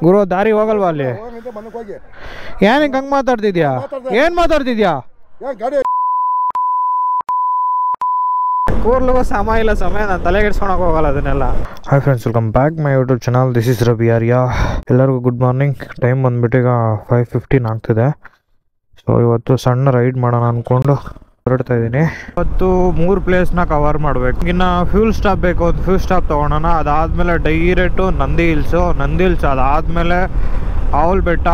ಗುರು ದಾರಿ ಹೋಗಲ್ವಾ ಅಲ್ಲಿ? ಏನಕ್ಕೆ ಹಂಗೆ ಮಾತಾಡ್ತಿದ್ಯಾ? ಏನು ಮಾತಾಡ್ತಿದ್ಯಾ? ಕೂರ್ಲಿಗೂ ಸಮ ಇಲ್ಲ ಸಮಯ, ನಾನು ತಲೆಗೆಡ್ಸ್ಕೊಳಕ್ಕೆ ಹೋಗಲ್ಲ ಅದನ್ನೆಲ್ಲ. Hi friends, welcome back my YouTube channel. This is Ravi Arya. ಎಲ್ಲರಿಗೂ ಗುಡ್ ಮಾರ್ನಿಂಗ್. ಟೈಮ್ ಬಂದ್ಬಿಟ್ಟು ಈಗ 5:15 ಆಗ್ತಿದೆ. ಸೊ ಇವತ್ತು ಸಣ್ಣ ರೈಡ್ ಮಾಡೋಣ ಅಂದ್ಕೊಂಡು ಹೊರಡ್ತಾ ಇದ್ದೀನಿ. ಇವತ್ತು 3 ಪ್ಲೇಸ್ನ ಕವರ್ ಮಾಡಬೇಕು. ಇನ್ನು ಫ್ಯೂಲ್ ಸ್ಟಾಪ್ ಬೇಕು, ಒಂದು ಫ್ಯೂಲ್ ಸ್ಟಾಪ್ ತೊಗೊಳೋಣ. ಅದಾದಮೇಲೆ ಡೈರೆಕ್ಟು ನಂದಿ ಹಿಲ್ಸ್ ಅದಾದಮೇಲೆ ಆವಲ್ ಬೆಟ್ಟ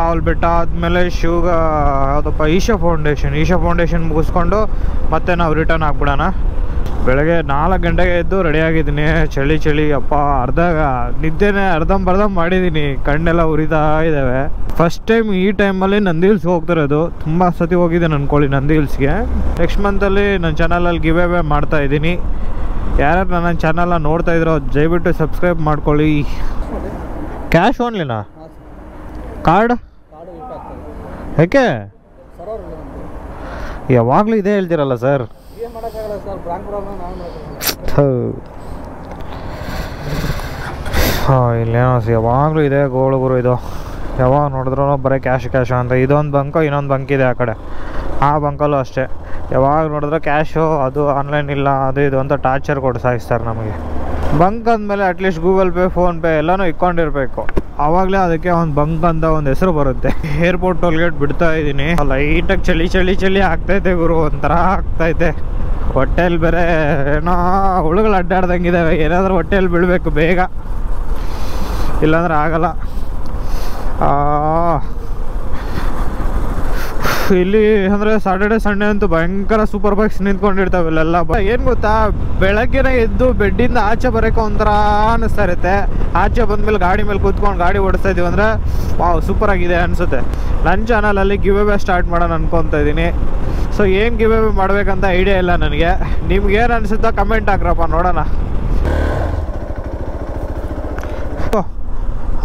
ಆದಮೇಲೆ ಯಾವುದಪ್ಪ ಈಶಾ ಫೌಂಡೇಶನ್ ಮುಗಿಸ್ಕೊಂಡು ಮತ್ತೆ ನಾವು ರಿಟರ್ನ್ ಆಗ್ಬಿಡೋಣ. ಬೆಳಗ್ಗೆ 4 ಗಂಟೆಗೆ ಎದ್ದು ರೆಡಿಯಾಗಿದ್ದೀನಿ. ಚಳಿ ಅಪ್ಪ, ನಿದ್ದೆನೇ ಅರ್ಧಂಬರ್ಧ ಮಾಡಿದ್ದೀನಿ. ಕಣ್ಣೆಲ್ಲ ಉರಿತಾ ಇದ್ದಾವೆ. ಫಸ್ಟ್ ಟೈಮ್ ಈ ಟೈಮಲ್ಲಿ ನಂದಿ ಹಿಲ್ಸ್ಗೆ ಹೋಗ್ತಿರೋದು. ತುಂಬ ಸತಿ ಹೋಗಿದ್ದೇನೆ ಅನ್ಕೊಳ್ಳಿ ನಂದಿ ಹಿಲ್ಸ್ಗೆ. ನೆಕ್ಸ್ಟ್ ಮಂತಲ್ಲಿ ನನ್ನ ಚಾನಲಲ್ಲಿ ಗಿವ್ ಅವೇ ಮಾಡ್ತಾ ಇದ್ದೀನಿ. ಯಾರು ನನ್ನ ಚಾನಲ್ನ ನೋಡ್ತಾ ಇದ್ರೋ ದಯವಿಟ್ಟು ಸಬ್ಸ್ಕ್ರೈಬ್ ಮಾಡ್ಕೊಳ್ಳಿ. ಕ್ಯಾಶ್ ಓನ್ಲಿನಾ? ಕಾರ್ಡ್ ಯಾಕೆ ಯಾವಾಗಲೂ ಇದೇ ಹೇಳ್ತೀರಲ್ಲ ಸರ್? ಇಲ್ಲೇನೋ ಯಾವಾಗಲೂ ಇದೆ ಗೋಳುಗುರು. ಇದು ಯಾವಾಗ ನೋಡಿದ್ರು ಬರೀ ಕ್ಯಾಶ್ ಅಂತ. ಇದೊಂದು ಬಂಕು, ಇನ್ನೊಂದು ಬಂಕ್ ಇದೆ ಆ ಕಡೆ. ಆ ಬಂಕಲ್ಲೂ ಅಷ್ಟೇ, ಯಾವಾಗ ನೋಡಿದ್ರೆ ಕ್ಯಾಶು, ಅದು ಆನ್ಲೈನ್ ಇಲ್ಲ, ಅದು ಇದು ಅಂತ ಟಾರ್ಚರ್ ಕೊಟ್ಟು ಸಾಯಿಸ್ತಾರೆ ನಮಗೆ. ಬಂಕ್ ಅಂದಮೇಲೆ ಅಟ್ಲೀಸ್ಟ್ ಗೂಗಲ್ ಪೇ, ಫೋನ್ಪೇ ಎಲ್ಲನೂ ಇಟ್ಕೊಂಡಿರ್ಬೇಕು. ಆವಾಗಲೇ ಅದಕ್ಕೆ ಒಂದು ಬಂಕ್ ಅಂತ ಒಂದು ಹೆಸರು ಬರುತ್ತೆ. ಏರ್ಪೋರ್ಟ್ ಟೋಲ್ಗೇಟ್ ಬಿಡ್ತಾ ಇದ್ದೀನಿ. ಲೈಟಾಗಿ ಚಳಿ ಆಗ್ತೈತೆ ಗುರು, ಒಂಥರ ಆಗ್ತೈತೆ. ಹೊಟ್ಟೆಯಲ್ಲಿ ಬೇರೆ ಏನೋ ಹುಳುಗಳು ಅಡ್ಡಾಡ್ದಂಗಿದ್ದಾವೆ. ಏನಾದರೂ ಹೊಟ್ಟೆಯಲ್ಲಿ ಬೀಳಬೇಕು ಬೇಗ, ಇಲ್ಲಾಂದ್ರೆ ಆಗಲ್ಲ. ಇಲ್ಲಿ ಅಂದರೆ ಸಾಟರ್ಡೆ ಸಂಡೇ ಅಂತೂ ಭಯಂಕರ ಸೂಪರ್ ಬೈಕ್ಸ್ ನಿಂತ್ಕೊಂಡಿರ್ತಾವೆ ಇಲ್ಲೆಲ್ಲ. ಏನು ಗೊತ್ತಾ, ಬೆಳಗ್ಗೆನೇ ಎದ್ದು ಬೆಡ್ಡಿಂದ ಆಚೆ ಬರೋಕೆ ಒಂಥರ ಅನ್ನಿಸ್ತಾ ಇರುತ್ತೆ. ಆಚೆ ಬಂದಮೇಲೆ ಗಾಡಿ ಮೇಲೆ ಕೂತ್ಕೊಂಡು ಗಾಡಿ ಓಡಿಸ್ತಾ ಇದೀವಿ ಅಂದರೆ ವಾವ್ ಸೂಪರ್ ಆಗಿದೆ ಅನಿಸುತ್ತೆ. ನನ್ನ ಚಾನಲಲ್ಲಿ ಗಿವ್ ಅವೇ ಸ್ಟಾರ್ಟ್ ಮಾಡೋಣ ಅನ್ಕೊತಾ ಇದ್ದೀನಿ. ಸೊ ಏನು ಗಿವ್ ಅವೇ ಮಾಡಬೇಕಂತ ಐಡಿಯಾ ಇಲ್ಲ ನನಗೆ. ನಿಮ್ಗೇನು ಅನಿಸುತ್ತೋ ಕಮೆಂಟ್ ಹಾಕ್ರಪ್ಪ, ನೋಡೋಣ.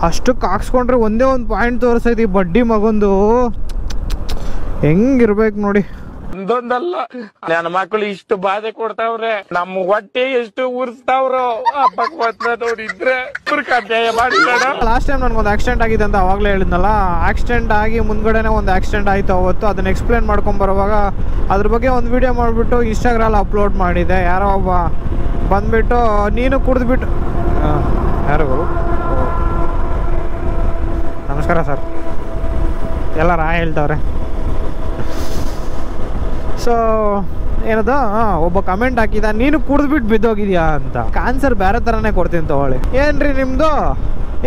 ಅಷ್ಟಕ್ಕೆ ಹಾಕ್ಸ್ಕೊಂಡ್ರೆ ಒಂದೇ ಒಂದು ಪಾಯಿಂಟ್ ತೋರಿಸೈತಿ ಬಡ್ಡಿ ಮಗೊಂದು. ಹೆಂಗಿರ್ಬೇಕು ನೋಡಿ. ಒಂದೊಂದಲ್ಲ, ನನ್ನ ಮಕ್ಕಳು ಇಷ್ಟು ಬಾಧೆ ಕೊಡ್ತಾವ್ರೆ, ನಮ್ಮ ಹೊಟ್ಟೆ ಎಷ್ಟು ಉರ್ಸ್ತಾವ್ರು. ಇದ್ರೆ ಲಾಸ್ಟ್ ಟೈಮ್ ನನ್ಗೊಂದು ಆಕ್ಸಿಡೆಂಟ್ ಆಗಿದೆ ಅಂತ ಅವಾಗಲೇ ಹೇಳಿದ್ನಲ್ಲ. ಆಕ್ಸಿಡೆಂಟ್ ಆಗಿ ಮುಂದ್ಗಡೆನೆ ಒಂದು ಆಕ್ಸಿಡೆಂಟ್ ಆಯ್ತು ಅವತ್ತು. ಅದನ್ನ ಎಕ್ಸ್ಪ್ಲೇನ್ ಮಾಡ್ಕೊಂಡ್ ಬರುವಾಗ ಅದ್ರ ಬಗ್ಗೆ ಒಂದು ವಿಡಿಯೋ ಮಾಡಿಬಿಟ್ಟು ಇನ್ಸ್ಟಾಗ್ರಾಮ್ ಅಪ್ಲೋಡ್ ಮಾಡಿದೆ. ಯಾರೋ ಒಬ್ಬ ಬಂದ್ಬಿಟ್ಟು ನೀನು ಕುಡಿದ್ಬಿಟ್ಟು, ಯಾರು ನಮಸ್ಕಾರ ಸರ್ ಎಲ್ಲರ ಹೇಳ್ತವ್ರೆ. ಸೊ ಏನದ ಒಬ್ಬ ಕಮೆಂಟ್ ಹಾಕಿದ, ನೀನು ಕುಡಿದ್ಬಿಟ್ಟು ಬಿದ್ದೋಗಿದ್ಯಾ ಅಂತ. ಆನ್ಸರ್ ಬೇರೆ ಥರನೇ ಕೊಡ್ತೀನಿ ತಗೊಳ್ಳಿ. ಏನ್ರಿ ನಿಮ್ಮದು,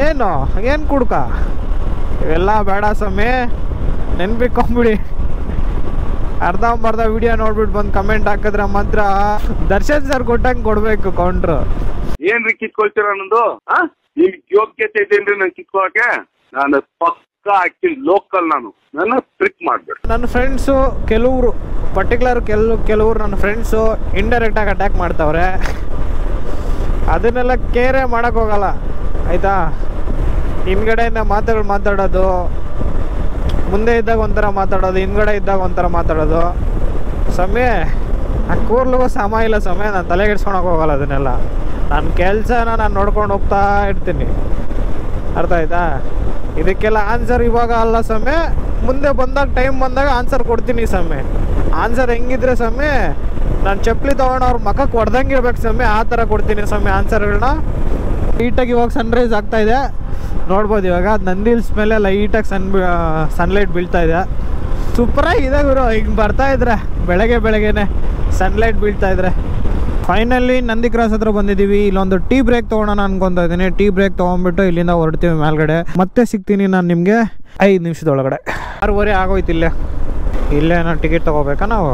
ಏನು ಕುಡ್ಕ? ಇವೆಲ್ಲ ಬೇಡ ಸಮಯ, ನೆನ್ಪಿಕೊಂಬಿಡಿ. ಅರ್ಧಂಬರ್ಧ ವಿಡಿಯೋ ನೋಡ್ಬಿಟ್ಟು ಬಂದು ಕಮೆಂಟ್ ಹಾಕಿದ್ರೆ ಮಾತ್ರ ದರ್ಶನ್ ಸರ್ ಕೊಟ್ಟಂಗೆ ಕೊಡ್ಬೇಕು ಕೌಂಟ್ರು. ಏನ್ರಿ ಕಿತ್ಕೊಳ್ತೀರ ಅನ್ನೋದು? ನಿಮ್ಗೆ ಯೋಗ್ಯತೆ ಇದೇನ್ರಿ ನಂಗೆ ಕಿತ್ಕೊಳಕ್ಕೆ? ನಾನು ಪಕ್ಕ ಆಕ್ಚುಲಿ ಲೋಕಲ್, ನನ್ನ ಟ್ರಿಕ್ ಮಾಡ್ಬೇಡಿ. ನನ್ನ ಫ್ರೆಂಡ್ಸು ಕೆಲವರು ಪರ್ಟಿಕ್ಯುಲರ್ ಕೆಲವರು ನನ್ನ ಫ್ರೆಂಡ್ಸು ಇಂಡೈರೆಕ್ಟಾಗಿ ಅಟ್ಯಾಕ್ ಮಾಡ್ತಾವ್ರೆ. ಅದನ್ನೆಲ್ಲ ಕೇರೇ ಮಾಡೋಕ್ಕೆ ಹೋಗಲ್ಲ ಆಯಿತಾ. ಹಿಂದ್ಗಡೆಯಿಂದ ಮಾತಾಡೋದು, ಮುಂದೆ ಇದ್ದಾಗ ಒಂಥರ ಮಾತಾಡೋದು, ಹಿಂದ್ಗಡೆ ಇದ್ದಾಗ ಒಂಥರ ಮಾತಾಡೋದು. ಸಮಯ ಆ ಕೂರ್ಲಿಗೂ ಸಮ ಇಲ್ಲ ಸಮಯ, ನಾನು ತಲೆಗೆಡ್ಸ್ಕೊಳಕ್ಕೆ ಹೋಗಲ್ಲ ಅದನ್ನೆಲ್ಲ. ನನ್ನ ಕೆಲಸನ ನಾನು ನೋಡ್ಕೊಂಡು ಹೋಗ್ತಾ ಇರ್ತೀನಿ, ಅರ್ಥ ಆಯ್ತಾ. ಇದಕ್ಕೆಲ್ಲ ಆನ್ಸರ್ ಇವಾಗ ಅಲ್ಲ ಸಮಯ, ಮುಂದೆ ಬಂದಾಗ ಟೈಮ್ ಬಂದಾಗ ಆನ್ಸರ್ ಕೊಡ್ತೀನಿ ಸಮಯ. ಆನ್ಸರ್ ಹೆಂಗಿದ್ರೆ ಸಮಯ, ನಾನು ಚಪ್ಪಲಿ ತೊಗೊಂಡು ಅವ್ರ ಮಖಕ್ಕೆ ಹೊಡೆದಂಗೆ ಇರ್ಬೇಕು ಸಮಯ, ಆ ಥರ ಕೊಡ್ತೀನಿ ಸಮಯ ಆನ್ಸರ್ಗಳನ್ನ. ಲೈಟಾಗಿ ಇವಾಗ ಸನ್ರೈಸ್ ಆಗ್ತಾ ಇದೆ ನೋಡ್ಬೋದು. ಇವಾಗ ನಂದಿ ಹಿಲ್ಸ್ ಮೇಲೆ ಲೈಟಾಗಿ ಸನ್ಲೈಟ್ ಬೀಳ್ತಾ ಇದೆ. ಸೂಪರಾಗಿದೆ ಗುರು. ಹಿಂಗೆ ಬರ್ತಾ ಇದ್ರೆ ಬೆಳಗ್ಗೆನೆ ಸನ್ಲೈಟ್ ಬೀಳ್ತಾ ಇದ್ರೆ. ಫೈನಲಿ ನಂದಿ ಕ್ರಾಸ್ ಹತ್ರ ಬಂದಿದ್ದೀವಿ. ಇಲ್ಲೊಂದು ಟೀ ಬ್ರೇಕ್ ತೊಗೊಳೋಣ ಅನ್ಕೊತಾ ಇದ್ದೀನಿ. ಟೀ ಬ್ರೇಕ್ ತೊಗೊಂಡ್ಬಿಟ್ಟು ಇಲ್ಲಿಂದ ಹೊರಡ್ತೀವಿ ಮೇಲ್ಗಡೆ. ಮತ್ತೆ ಸಿಗ್ತೀನಿ ನಾನು ನಿಮಗೆ 5 ನಿಮಿಷದೊಳಗಡೆ. 6:30 ಆಗೋಯ್ತು. ಇಲ್ಲೇ ನಾನು ಟಿಕೆಟ್ ತೊಗೋಬೇಕಾ ನಾವು?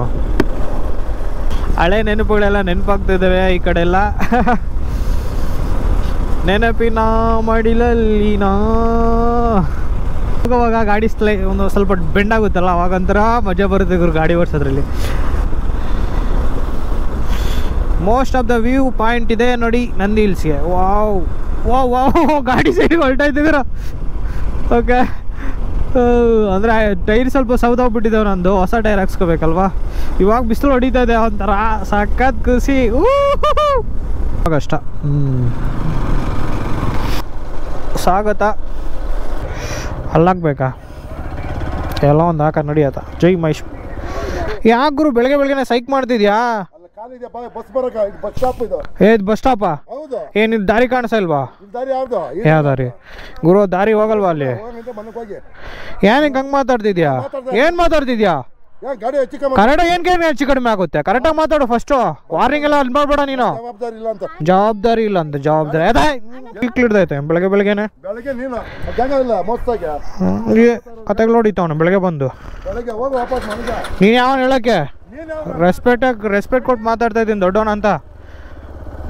ಹಳೆ ನೆನಪುಗಳೆಲ್ಲ ನೆನಪಾಗ್ತಿದ್ದಾವೆ ಈ ಕಡೆ ಎಲ್ಲ. ನೆನಪಿನ ಮಡಿಲಲ್ಲಿನ ಹೋಗುವಾಗ ಗಾಡಿ ಒಂದು ಸ್ವಲ್ಪ ಬೆಂಡ್ ಆಗುತ್ತಲ್ಲ, ಅವಾಗಂತರ ಮಜಾ ಬರುತ್ತೆ ಗುರು ಗಾಡಿ ಓಡಿಸೋದ್ರಲ್ಲಿ. Most of the view point ಇದೆ ನೋಡಿ ನಂದಿ ಹಿಲ್ಸ್ಗೆ. ವಾವ್ ಗಾಡಿ ಸೈಡ್ಗೆ ಹೊರಟಾಯ್ತಿದ್ದೀರ. ಓಕೆ, ಅಂದರೆ ಟೈರ್ ಸ್ವಲ್ಪ ಸೌದೋಗ್ಬಿಟ್ಟಿದ್ದೇವೆ. ನಂದು ಹೊಸ ಟೈರ್ ಹಾಕ್ಸ್ಕೋಬೇಕಲ್ವಾ. ಇವಾಗ ಬಿಸಿಲು ಹೊಡಿತಾ ಇದೆ, ಒಂಥರ ಸಖತ್ ಖುಷಿ. ಕಷ್ಟ ಸ್ವಾಗತ ಅಲ್ಲಾಗಬೇಕಾ ಎಲ್ಲ ಒಂದು ಹಾಕ ನಡಿಯತ್ತ ಜೈ ಮಹೇಶ್. ಯಾಕೆ ಗುರು ಬೆಳಗ್ಗೆ ಬೆಳಗ್ಗೆನೆ ಸೈಕ್ ಮಾಡ್ತಿದ್ಯಾ? ಏದ್ ಬಸ್ ಸ್ಟಾಪಾ? ಏನಿದು ದಾರಿ ಕಾಣಿಸ್ತಾ ಇಲ್ವಾ? ಯಾವ ದಾರಿ ಗುರು? ದಾರಿ ಹೋಗಲ್ವಾ ಅಲ್ಲಿ? ಏನಕ್ಕೆ ಹಂಗೆ ಮಾತಾಡ್ತಿದ್ಯಾ? ಏನು ಮಾತಾಡ್ತಿದ್ಯಾ? ಕರೆಕ್ಟಾಗಿ ಏನು ಹೆಚ್ಚು ಕಡಿಮೆ ಆಗುತ್ತೆ? ಕರೆಕ್ಟಾಗಿ ಮಾತಾಡು ಫಸ್ಟು. ವಾರ್ನಿಂಗ್ ಎಲ್ಲ ಅಲ್ಲಿ ಮಾಡ್ಬೇಡ ನೀನು. ಜವಾಬ್ದಾರಿ ಇಲ್ಲ ಅಂತ ಜವಾಬ್ದಾರಿ ಅದೇ ಹಿಡ್ದೈತೆ ಬೆಳಗ್ಗೆ ಬೆಳಗ್ಗೆನೆ. ಕತೆಗಳು ಹೊಡಿತಾವನ ಬೆಳಗ್ಗೆ ಬಂದು. ನೀನು ಯಾವನ್ ಹೇಳಕ್ಕೆ? ರೆಸ್ಪೆಕ್ಟ್ ಕೊಟ್ಟು ಮಾತಾಡ್ತಾ ಇದ್ದೀನಿ ದೊಡ್ಡವನ ಅಂತ.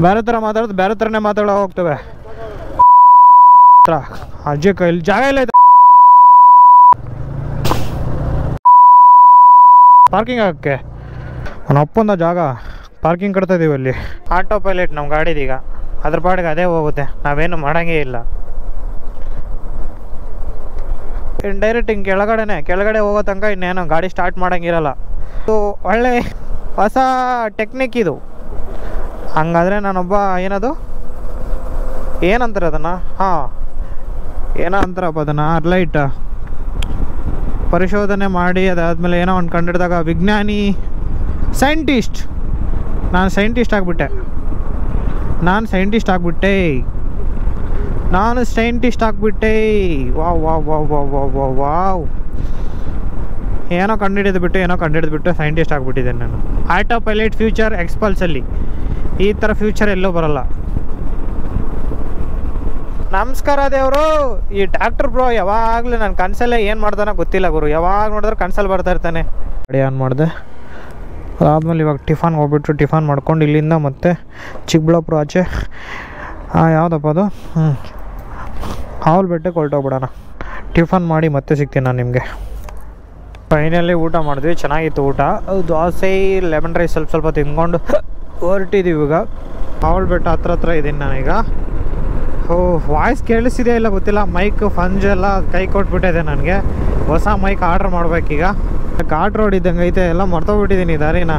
ಬೇರೆ ಥರ ಮಾತಾಡೋದು ಬೇರೆ ಥರನೇ ಮಾತಾಡೋ ಹೋಗ್ತವೆ. ಅಜ್ಜಿ ಕೈಲಿ ಜಾಗ ಇಲ್ಲ. ಪಾರ್ಕಿಂಗ್ ಆಗಕ್ಕೆ ನಾನು ಒಪ್ಪಂದ ಜಾಗ ಪಾರ್ಕಿಂಗ್ ಕಟ್ತಾ ಇದೀವಿ ಅಲ್ಲಿ. ಆಟೋ ಪೈಲಟ್ ನಮ್ಮ ಗಾಡಿದೀಗ ಅದ್ರ ಪಾಡಿಗೆ ಅದೇ ಹೋಗುತ್ತೆ, ನಾವೇನು ಮಾಡೋಂಗೇ ಇಲ್ಲ. ಡೈರೆಕ್ಟ್ ಹಿಂಗೆ ಕೆಳಗಡೆ ಹೋಗೋ ತನಕ ಇನ್ನೇನು ಗಾಡಿ ಸ್ಟಾರ್ಟ್ ಮಾಡೋಂಗಿರಲ್ಲ. ಸೊ ಒಳ್ಳೆ ಹೊಸ ಟೆಕ್ನಿಕ್ ಇದು. ಹಂಗಾದರೆ ನಾನೊಬ್ಬ ಏನಂತಾರೆ ಅದನ್ನು? ಏನೋ ಅಂತಾರಪ್ಪ ಅದನ್ನು, ಲೈಟ್ ಪರಿಶೋಧನೆ ಮಾಡಿ ಅದಾದಮೇಲೆ ಏನೋ ಒಂದು ಕಂಡಿಡಿದಾಗ ವಿಜ್ಞಾನಿ ಸೈಂಟಿಸ್ಟ್. ನಾನು ಸೈಂಟಿಸ್ಟ್ ಆಗಿಬಿಟ್ಟೆ. Wow wow wow wow wow wow wow. ಏನೋ ಕಂಡಿಡಿದ್ಬಿಟ್ಟು ಸೈಂಟಿಸ್ಟ್ ಆಗಿಬಿಟ್ಟಿದ್ದೇನೆ ನಾನು. ಆಟೋ ಪೈಲಟ್ ಫ್ಯೂಚರ್ ಎಕ್ಸ್ಪಲ್ಸಲ್ಲಿ ಈ ಥರ ಫ್ಯೂಚರ್ ಎಲ್ಲೂ ಬರಲ್ಲ. ನಮಸ್ಕಾರ ದೇವರು. ಈ ಡಾಕ್ಟರ್ ಬ್ರೋ ಯಾವಾಗಲೂ ನನ್ನ ಕನಸಲ್ಲೇ ಏನು ಮಾಡ್ತಾನೋ ಗೊತ್ತಿಲ್ಲ ಗುರು. ಯಾವಾಗ ನೋಡಿದ್ರೆ ಕನಸಲ್ಲಿ ಬರ್ತಾ ಇರ್ತಾನೆ. ಗಾಡಿ ಆನ್ ಮಾಡಿದೆ. ಅದಾದಮೇಲೆ ಇವಾಗ ಟಿಫಾನ್ಗೆ ಹೋಗ್ಬಿಟ್ಟು ಟಿಫಾನ್ ಮಾಡ್ಕೊಂಡು ಇಲ್ಲಿಂದ ಮತ್ತೆ ಚಿಕ್ಕಬಳ್ಳಾಪುರ ಆಚೆ ಯಾವುದಪ್ಪ ಅದು ಆವಲಬೆಟ್ಟಕ್ಕೆ ಹೊರಟೋಗ್ಬಿಡೋಣ. ಟಿಫಾನ್ ಮಾಡಿ ಮತ್ತೆ ಸಿಗ್ತೀನಿ ನಾನು ನಿಮಗೆ. ಫೈನಲಿ ಊಟ ಮಾಡಿದ್ವಿ, ಚೆನ್ನಾಗಿತ್ತು ಊಟ. ದೋಸೆ ಲೆಮನ್ ರೈಸ್ ಸ್ವಲ್ಪ ತಿಂದ್ಕೊಂಡು ಹೊರಟಿದ್ದೀವಿ. ಇವಾಗ ಆವಲಬೆಟ್ಟ ಹತ್ರ ಇದ್ದೀನಿ ನಾನೀಗ. ವಾಯ್ಸ್ ಕೇಳಿಸಿದೆಯಾ ಇಲ್ಲ ಗೊತ್ತಿಲ್ಲ. ಮೈಕ್ ಫಂಜ್ ಎಲ್ಲ ಕೈ ಕೊಟ್ಬಿಟ್ಟಿದೆ ನನಗೆ. ಹೊಸ ಮೈಕ್ ಆರ್ಡ್ರ್ ಮಾಡ್ಬೇಕೀಗ. ಘಾಟ್ ರೋಡ್ ಇದ್ದಂಗೆ ಐತೆ, ಎಲ್ಲ ಮರ್ತೋಗ್ಬಿಟ್ಟಿದ್ದೀನಿ ದಾರಿನ.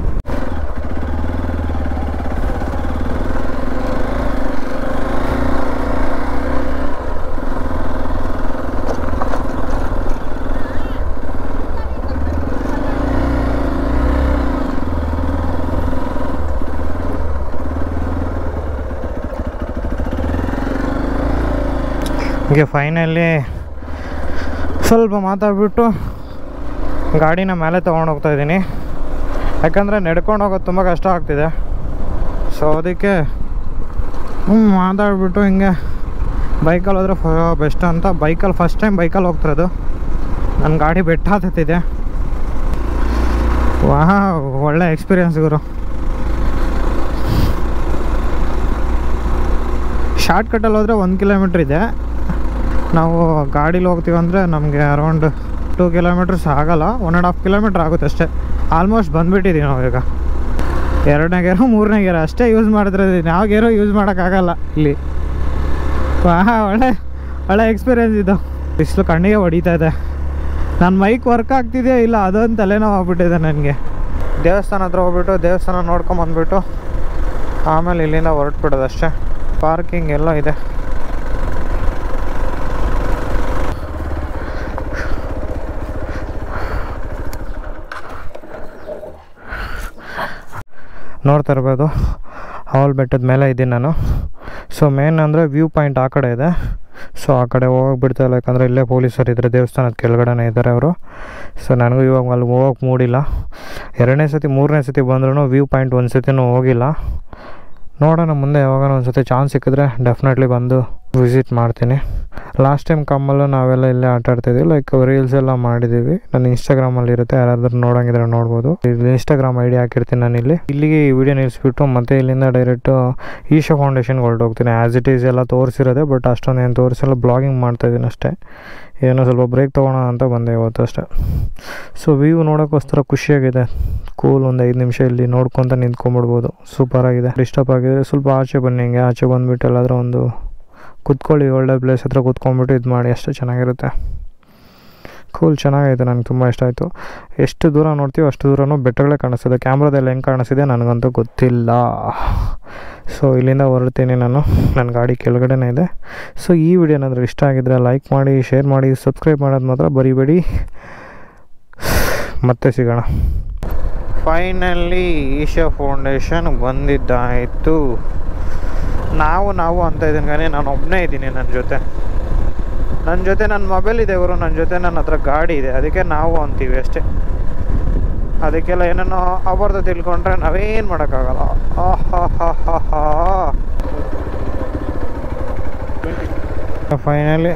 ಹೀಗೆ ಫೈನಲಿ ಸ್ವಲ್ಪ ಮಾತಾಡ್ಬಿಟ್ಟು ಗಾಡಿನ ಮೇಲೆ ತೊಗೊಂಡೋಗ್ತಾ ಇದ್ದೀನಿ. ಯಾಕಂದರೆ ನಡ್ಕೊಂಡು ಹೋಗೋದು ತುಂಬ ಕಷ್ಟ ಆಗ್ತಿದೆ. ಸೊ ಅದಕ್ಕೆ ಮಾತಾಡ್ಬಿಟ್ಟು ಹಿಂಗೆ ಬೈಕಲ್ಲಿ ಹೋದ್ರೆ ಬೆಸ್ಟ್ ಅಂತ. ಫಸ್ಟ್ ಟೈಮ್ ಬೈಕಲ್ಲಿ ಹೋಗ್ತಿರೋದು. ನನ್ನ ಗಾಡಿ ಬೆಟ್ಟ ಹತ್ತುತ್ತಿದೆ. ಒಳ್ಳೆ ಎಕ್ಸ್ಪೀರಿಯನ್ಸ್ ಗುರು. ಶಾರ್ಟ್ ಕಟ್ಟಲ್ಲಿ ಹೋದರೆ 1 ಕಿಲೋಮೀಟ್ರ್ ಇದೆ. ನಾವು ಗಾಡೀಲಿ ಹೋಗ್ತೀವಿ ಅಂದರೆ ನಮಗೆ ಅರೌಂಡ್ 2 ಕಿಲೋಮೀಟರ್ಸ್ ಆಗೋಲ್ಲ, 1.5 ಕಿಲೋಮೀಟ್ರ್ ಆಗುತ್ತೆ ಅಷ್ಟೇ. ಆಲ್ಮೋಸ್ಟ್ ಬಂದುಬಿಟ್ಟಿದ್ದೀವಿ ನಾವೀಗ. 2ನೇ ಗೇರು 3ನೇ ಗೇರು ಅಷ್ಟೇ ಯೂಸ್ ಮಾಡಿದ್ರೆ ಯಾವ ಗೇರು ಯೂಸ್ ಮಾಡೋಕ್ಕಾಗಲ್ಲ ಇಲ್ಲಿ. ಒಳ್ಳೆ ಎಕ್ಸ್ಪೀರಿಯೆನ್ಸ್ ಇದು. ಬಿಸಿಲು ಕಣ್ಣಿಗೆ ಹೊಡಿತಾ ಇದೆ. ನನ್ನ ಮೈಕ್ ವರ್ಕ್ ಆಗ್ತಿದೆಯಾ ಇಲ್ಲ ಅದೊಂದು ತಲೆನೋವು ಆಗ್ಬಿಟ್ಟಿದೆ ನನಗೆ. ದೇವಸ್ಥಾನ ಹತ್ರ ಹೋಗ್ಬಿಟ್ಟು ದೇವಸ್ಥಾನ ನೋಡ್ಕೊಂಬಂದ್ಬಿಟ್ಟು ಆಮೇಲೆ ಇಲ್ಲಿಂದ ಹೊರಟ್ಬಿಡೋದು ಅಷ್ಟೇ. ಪಾರ್ಕಿಂಗ್ ಎಲ್ಲ ಇದೆ. ನೋಡ್ತಾ ಇರ್ಬೋದು ಆವಲಬೆಟ್ಟದ ಮೇಲೆ ಇದ್ದೀನಿ ನಾನು. ಸೊ ಮೇನ್ ಅಂದರೆ ವ್ಯೂ ಪಾಯಿಂಟ್ ಆ ಕಡೆ ಇದೆ. ಸೊ ಆ ಕಡೆ ಹೋಗ್ಬಿಡ್ತಾ ಇಲ್ಲ, ಯಾಕಂದರೆ ಇಲ್ಲೇ ಪೊಲೀಸರು ಇದ್ದಾರೆ, ದೇವಸ್ಥಾನದ ಕೆಳಗಡೆನೇ ಇದ್ದಾರೆ ಅವರು. ಸೊ ನನಗೂ ಇವಾಗ ಅಲ್ಲಿ ಹೋಗೋಕೆ ಮೂಡಿಲ್ಲ. 2ನೇ ಸತಿ 3ನೇ ಸತಿ ಬಂದ್ರೂ ವ್ಯೂ ಪಾಯಿಂಟ್ ಒಂದು ಸತಿನೂ ಹೋಗಿಲ್ಲ. ನೋಡೋಣ ಮುಂದೆ ಯಾವಾಗ ಒಂದು ಸತಿ ಚಾನ್ಸ್ ಸಿಕ್ಕಿದ್ರೆ ಡೆಫಿನೆಟ್ಲಿ ಬಂದು ವಿಸಿಟ್ ಮಾಡ್ತೀನಿ. ಲಾಸ್ಟ್ ಟೈಮ್ ಕಮ್ಮಲ್ಲೂ ನಾವೆಲ್ಲ ಇಲ್ಲೇ ಆಟಾಡ್ತಿದ್ವಿ, ಲೈಕ್ ರೀಲ್ಸ್ ಎಲ್ಲ ಮಾಡಿದ್ದೀವಿ. ನನ್ನ ಇನ್ಸ್ಟಾಗ್ರಾಮಲ್ಲಿ ಇರುತ್ತೆ, ಯಾರಾದ್ರೂ ನೋಡೋಂಗಿದ್ರೆ ನೋಡ್ಬೋದು. ಇಲ್ಲಿ ಇನ್ಸ್ಟಾಗ್ರಾಮ್ ಐಡಿ ಹಾಕಿರ್ತೀನಿ ನಾನು. ಇಲ್ಲಿಗೆ ಈ ವಿಡಿಯೋ ನಿಲ್ಲಿಸ್ಬಿಟ್ಟು ಮತ್ತೆ ಇಲ್ಲಿಂದ ಡೈರೆಕ್ಟು ಈಶಾ ಫೌಂಡೇಶನ್ಗೆ ಹೊರಟೋಗ್ತೀನಿ. ಆ್ಯಸ್ ಇಟ್ ಈಸ್ ಎಲ್ಲ ತೋರಿಸಿರೋದೆ, ಬಟ್ ಅಷ್ಟೊಂದು ಏನು ತೋರಿಸಲ್ಲ, ಬ್ಲಾಗಿಂಗ್ ಮಾಡ್ತಾಯಿದ್ದೀನಿ ಅಷ್ಟೇ. ಏನೋ ಸ್ವಲ್ಪ ಬ್ರೇಕ್ ತೊಗೊಳ್ಳೋಣ ಅಂತ ಬಂದೆ ಇವತ್ತು ಅಷ್ಟೇ. ಸೊ ವ್ಯೂ ನೋಡೋಕ್ಕೋಸ್ಕರ ಖುಷಿಯಾಗಿದೆ. ಕೂಲ್ ಒಂದು 5 ನಿಮಿಷ ಇಲ್ಲಿ ನೋಡ್ಕೊತ ನಿಂತ್ಕೊಂಡ್ಬಿಡ್ಬೋದು. ಸೂಪರಾಗಿದೆ. ಡಿಸ್ಟರ್ಬ್ ಆಗಿದೆ ಸ್ವಲ್ಪ ಆಚೆ ಬನ್ನಿ. ಹಿಂಗೆ ಆಚೆ ಬಂದುಬಿಟ್ಟು ಎಲ್ಲಾದರೂ ಒಂದು ಕೂತ್ಕೊಳ್ಳಿ, ಒಳ್ಳೆ ಪ್ಲೇಸ್ ಹತ್ರ ಕೂತ್ಕೊಂಡ್ಬಿಟ್ಟು ಇದು ಮಾಡಿ, ಅಷ್ಟೇ ಚೆನ್ನಾಗಿರುತ್ತೆ. ಕೂಲ್ ಚೆನ್ನಾಗೈತೆ, ನನಗೆ ತುಂಬ ಇಷ್ಟ ಆಯಿತು. ಎಷ್ಟು ದೂರ ನೋಡ್ತೀವಿ ಅಷ್ಟು ದೂರನೂ ಬೆಟ್ಟಗಳೇ ಕಾಣಿಸ್ತಿದೆ. ಕ್ಯಾಮ್ರಾದಲ್ಲಿ ಹೆಂಗೆ ಕಾಣಿಸ್ತಿದೆ ನನಗಂತೂ ಗೊತ್ತಿಲ್ಲ. ಸೊ ಇಲ್ಲಿಂದ ಹೊರಡ್ತೀನಿ ನಾನು, ನನ್ನ ಗಾಡಿ ಕೆಳಗಡೆನೇ ಇದೆ. ಸೊ ಈ ವಿಡಿಯೋ ಏನಾದರೂ ಇಷ್ಟ ಆಗಿದ್ದರೆ ಲೈಕ್ ಮಾಡಿ, ಶೇರ್ ಮಾಡಿ, ಸಬ್ಸ್ಕ್ರೈಬ್ ಮಾಡೋದು ಮಾತ್ರ ಬರಿಬೇಡಿ. ಮತ್ತೆ ಸಿಗೋಣ. ಫೈನಲಿ ಈಶಾ ಫೌಂಡೇಶನ್ ಬಂದಿದ್ದಾಯಿತು. ನಾವು ಅಂತ ಇದ್ದೀನಿ, కానీ ನಾನು ಒಬ್ಬನೇ ಇದ್ದೀನಿ. ನನ್ನ ಜೊತೆ ನನ್ನ ಮೊಬೈಲ್ ಇದೆ ಗುರು, ನನ್ನ ಜೊತೆ ನನ್ನ ಹತ್ರ ಗಾಡಿ ಇದೆ, ಅದಕ್ಕೆ ನಾವು ಅಂತೀವಿ ಅಷ್ಟೇ. ಅದಕ್ಕೆಲ್ಲ ಏನೇನೋ ಅಬರ್ಧ ತಿಳ್ಕೊಂಡ್ರೆ ನಾವೇನು ಮಾಡೋಕ್ಕಾಗಲ್ಲ. ಫೈನಲಿ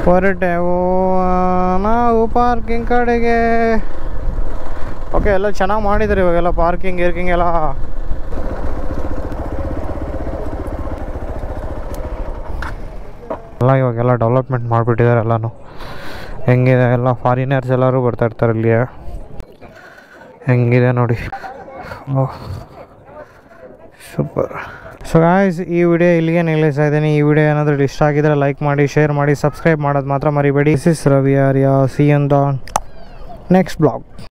ಹೊರಟೆವು ನಾವು ಪಾರ್ಕಿಂಗ್ ಕಡೆಗೆ. ಓಕೆ, ಎಲ್ಲ ಚೆನ್ನಾಗಿ ಮಾಡಿದ್ದಾರೆ ಇವಾಗೆಲ್ಲ ಪಾರ್ಕಿಂಗ್ ಎಲ್ಲ. ಇವಾಗೆಲ್ಲ ಡೆವಲಪ್ಮೆಂಟ್ ಮಾಡಿಬಿಟ್ಟಿದ್ದಾರೆ ಎಲ್ಲನೂ. ಹೆಂಗಿದೆ ಎಲ್ಲ ಫಾರಿನರ್ಸ್ ಎಲ್ಲರೂ ಬರ್ತಾಯಿರ್ತಾರೆ ಇಲ್ಲಿ. ಹೆಂಗಿದೆ ನೋಡಿ, ಓಹ್ ಸೂಪರ್. ಸೊ ಗಾಯ್ಸ್, ಈ ವಿಡಿಯೋ ಇಲ್ಲಿಗೆ ನಿಲ್ಲಿಸ್ತಾ ಇದ್ದೀನಿ. ಈ ವಿಡಿಯೋ ಏನಾದರೂ ಇಷ್ಟ ಆಗಿದ್ರೆ ಲೈಕ್ ಮಾಡಿ, ಶೇರ್ ಮಾಡಿ, ಸಬ್ಸ್ಕ್ರೈಬ್ ಮಾಡೋದು ಮಾತ್ರ ಮರಿಬೇಡಿ. This is Ravi Arya. See you on the next blog.